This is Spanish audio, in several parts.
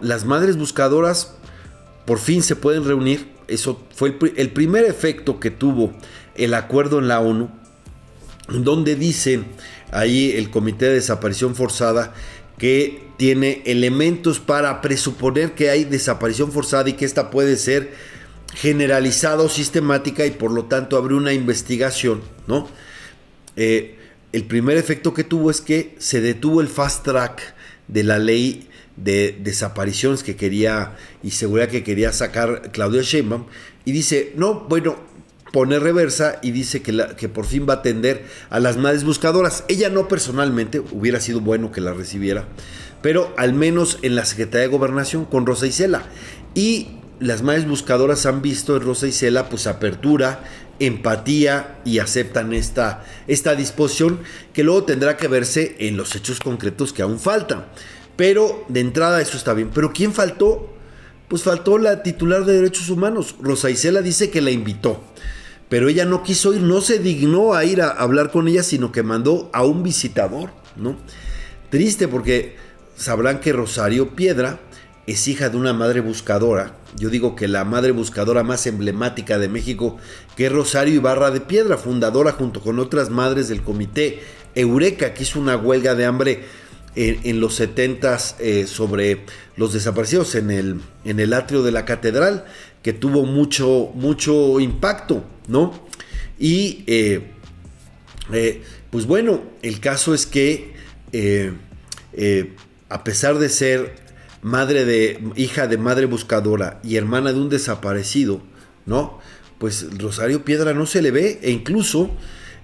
las madres buscadoras por fin se pueden reunir. Eso fue el primer efecto que tuvo el acuerdo en la ONU, donde dicen ahí el Comité de Desaparición Forzada que tiene elementos para presuponer que hay desaparición forzada y que esta puede ser generalizada o sistemática y por lo tanto abre una investigación, ¿no? El primer efecto que tuvo es que se detuvo el fast track de la ley de desapariciones que quería y seguridad que quería sacar Claudia Sheinbaum, y dice, no, bueno, pone reversa y dice que por fin va a atender a las madres buscadoras. Ella no personalmente, hubiera sido bueno que la recibiera, pero al menos en la Secretaría de Gobernación con Rosa Isela. Y las madres buscadoras han visto en Rosa Isela pues apertura, empatía y aceptan esta disposición que luego tendrá que verse en los hechos concretos que aún faltan. Pero de entrada eso está bien. ¿Pero quién faltó? Pues faltó la titular de Derechos Humanos. Rosa Isela dice que la invitó, pero ella no quiso ir, no se dignó a ir a hablar con ella, sino que mandó a un visitador, ¿no? Triste, porque sabrán que Rosario Piedra es hija de una madre buscadora. Yo digo que la madre buscadora más emblemática de México, que es Rosario Ibarra de Piedra, fundadora junto con otras madres del comité Eureka, que hizo una huelga de hambre en los 70s sobre los desaparecidos en el atrio de la catedral, que tuvo mucho impacto, ¿no? Y pues bueno, el caso es que a pesar de ser hija de madre buscadora y hermana de un desaparecido, ¿no? Pues Rosario Piedra no se le ve, e incluso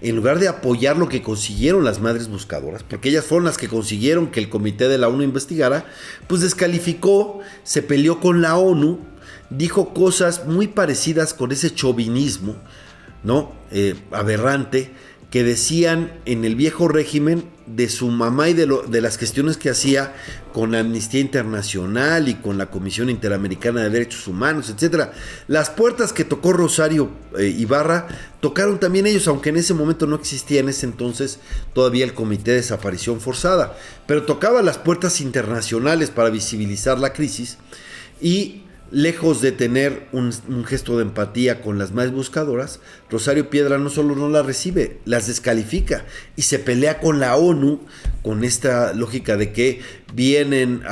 en lugar de apoyar lo que consiguieron las madres buscadoras, porque ellas fueron las que consiguieron que el comité de la ONU investigara, pues descalificó, se peleó con la ONU, dijo cosas muy parecidas con ese chauvinismo, ¿no? Aberrante, que decían en el viejo régimen de su mamá y de las gestiones que hacía con Amnistía Internacional y con la Comisión Interamericana de Derechos Humanos, etcétera. Las puertas que tocó Rosario Ibarra tocaron también ellos, aunque en ese momento no existía en ese entonces todavía el Comité de Desaparición Forzada, pero tocaba las puertas internacionales para visibilizar la crisis. Y lejos de tener un gesto de empatía con las más buscadoras, Rosario Piedra no solo no las recibe, las descalifica y se pelea con la ONU con esta lógica de que vienen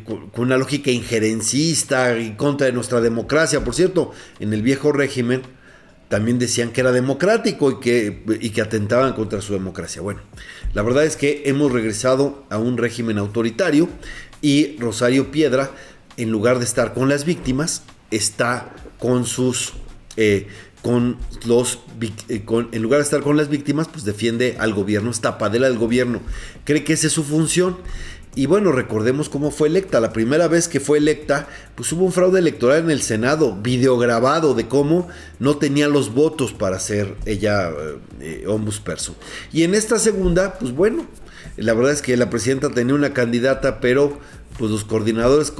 con una lógica injerencista y contra de nuestra democracia. Por cierto, en el viejo régimen también decían que era democrático y que atentaban contra su democracia. Bueno, la verdad es que hemos regresado a un régimen autoritario y Rosario Piedra, en lugar de estar con las víctimas, está en lugar de estar con las víctimas, pues defiende al gobierno, es tapadera del gobierno, cree que esa es su función. Y bueno, recordemos cómo fue electa. La primera vez que fue electa, pues hubo un fraude electoral en el Senado, videograbado de cómo no tenía los votos para ser ella ombudsperson. Y en esta segunda, pues bueno, la verdad es que la presidenta tenía una candidata, pero pues los coordinadores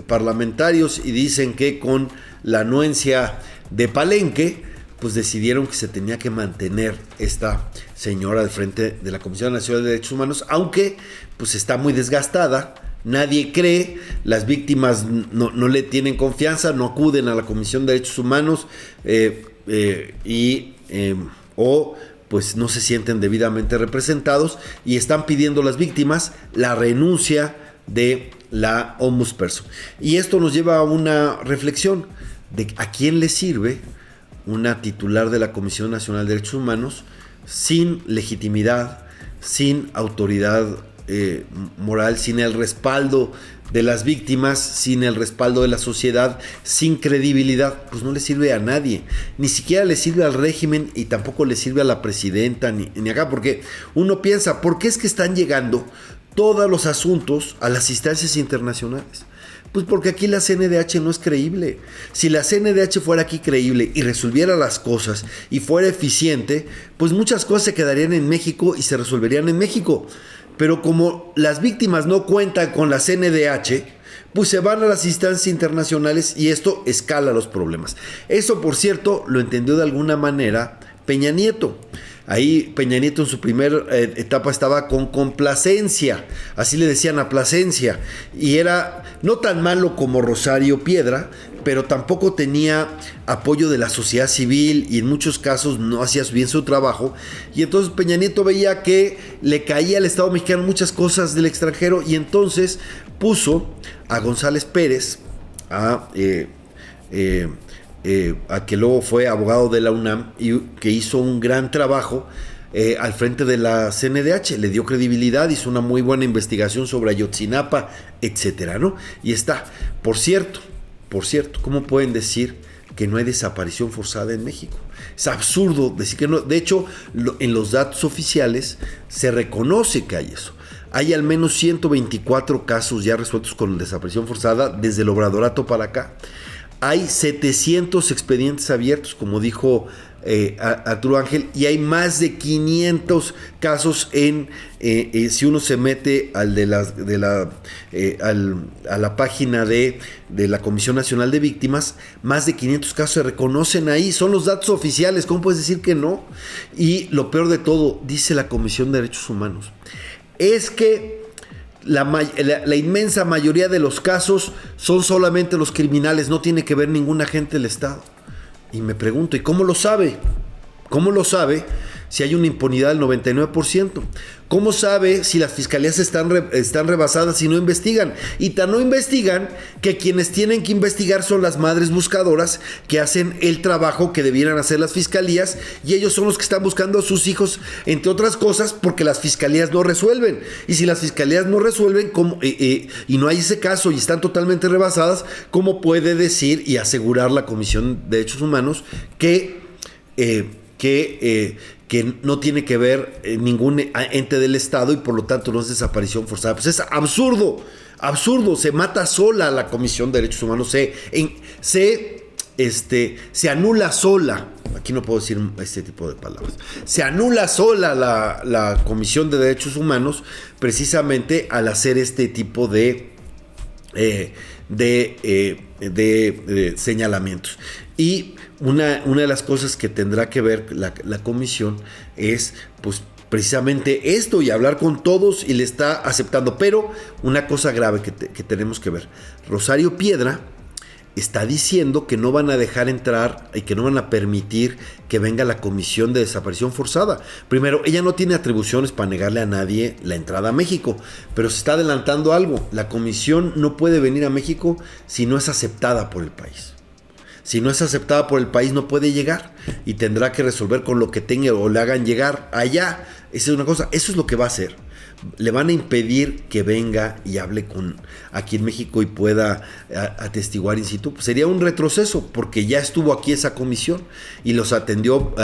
parlamentarios, y dicen que con la anuencia de Palenque, pues decidieron que se tenía que mantener esta señora al frente de la Comisión Nacional de Derechos Humanos, aunque pues está muy desgastada, nadie cree, las víctimas no le tienen confianza, no acuden a la Comisión de Derechos Humanos o pues no se sienten debidamente representados y están pidiendo las víctimas la renuncia de la ombudsperson. Y esto nos lleva a una reflexión de a quién le sirve una titular de la Comisión Nacional de Derechos Humanos sin legitimidad, sin autoridad moral, sin el respaldo de las víctimas, sin el respaldo de la sociedad, sin credibilidad. Pues no le sirve a nadie, ni siquiera le sirve al régimen y tampoco le sirve a la presidenta ni acá, porque uno piensa, ¿por qué es que están llegando todos los asuntos a las instancias internacionales? Pues porque aquí la CNDH no es creíble. Si la CNDH fuera aquí creíble y resolviera las cosas y fuera eficiente, pues muchas cosas se quedarían en México y se resolverían en México. Pero como las víctimas no cuentan con la CNDH, pues se van a las instancias internacionales y esto escala los problemas. Eso, por cierto, lo entendió de alguna manera Peña Nieto. Ahí Peña Nieto en su primera etapa estaba con Complacencia, así le decían a Plasencia, y era no tan malo como Rosario Piedra, pero tampoco tenía apoyo de la sociedad civil y en muchos casos no hacía bien su trabajo. Y entonces Peña Nieto veía que le caía al Estado mexicano muchas cosas del extranjero y entonces puso a González Pérez, a que luego fue abogado de la UNAM y que hizo un gran trabajo al frente de la CNDH, le dio credibilidad, hizo una muy buena investigación sobre Ayotzinapa, etcétera, ¿no? Y está, por cierto, ¿cómo pueden decir que no hay desaparición forzada en México? Es absurdo decir que no. De hecho, en los datos oficiales se reconoce que hay eso. Hay al menos 124 casos ya resueltos con desaparición forzada desde el Obradorato para acá. Hay 700 expedientes abiertos, como dijo Arturo Ángel, y hay más de 500 casos si uno se mete a la página de la Comisión Nacional de Víctimas, más de 500 casos se reconocen ahí, son los datos oficiales, ¿cómo puedes decir que no? Y lo peor de todo, dice la Comisión de Derechos Humanos, es que la inmensa mayoría de los casos son solamente los criminales, no tiene que ver ningún agente del Estado. Y me pregunto, ¿y cómo lo sabe? ¿Cómo lo sabe si hay una impunidad del 99%? ¿Cómo sabe si las fiscalías están rebasadas y no investigan? Y tan no investigan que quienes tienen que investigar son las madres buscadoras que hacen el trabajo que debieran hacer las fiscalías, y ellos son los que están buscando a sus hijos, entre otras cosas, porque las fiscalías no resuelven. Y si las fiscalías no resuelven y no hay ese caso y están totalmente rebasadas, ¿cómo puede decir y asegurar la Comisión de Derechos Humanos que no tiene que ver ningún ente del Estado y por lo tanto no es desaparición forzada? Pues es absurdo, se mata sola la Comisión de Derechos Humanos, se anula sola, aquí no puedo decir este tipo de palabras, se anula sola la Comisión de Derechos Humanos precisamente al hacer este tipo de señalamientos. Y una de las cosas que tendrá que ver la comisión es pues precisamente esto y hablar con todos, y le está aceptando. Pero una cosa grave que tenemos que ver, Rosario Piedra está diciendo que no van a dejar entrar y que no van a permitir que venga la Comisión de Desaparición Forzada. Primero, ella no tiene atribuciones para negarle a nadie la entrada a México, pero se está adelantando algo. La comisión no puede venir a México si no es aceptada por el país. Si no es aceptada por el país, no puede llegar y tendrá que resolver con lo que tenga o le hagan llegar allá. Esa es una cosa, eso es lo que va a hacer. Le van a impedir que venga y hable aquí en México y pueda atestiguar in situ. Pues sería un retroceso, porque ya estuvo aquí esa comisión y los atendió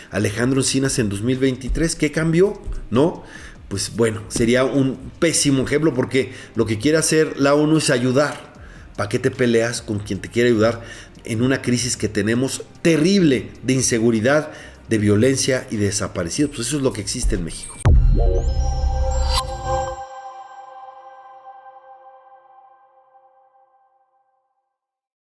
Alejandro Encinas en 2023. ¿Qué cambió? ¿No? Pues bueno, sería un pésimo ejemplo, porque lo que quiere hacer la ONU es ayudar. ¿Para qué te peleas con quien te quiere ayudar en una crisis que tenemos terrible de inseguridad, de violencia y de desaparecidos? Pues eso es lo que existe en México.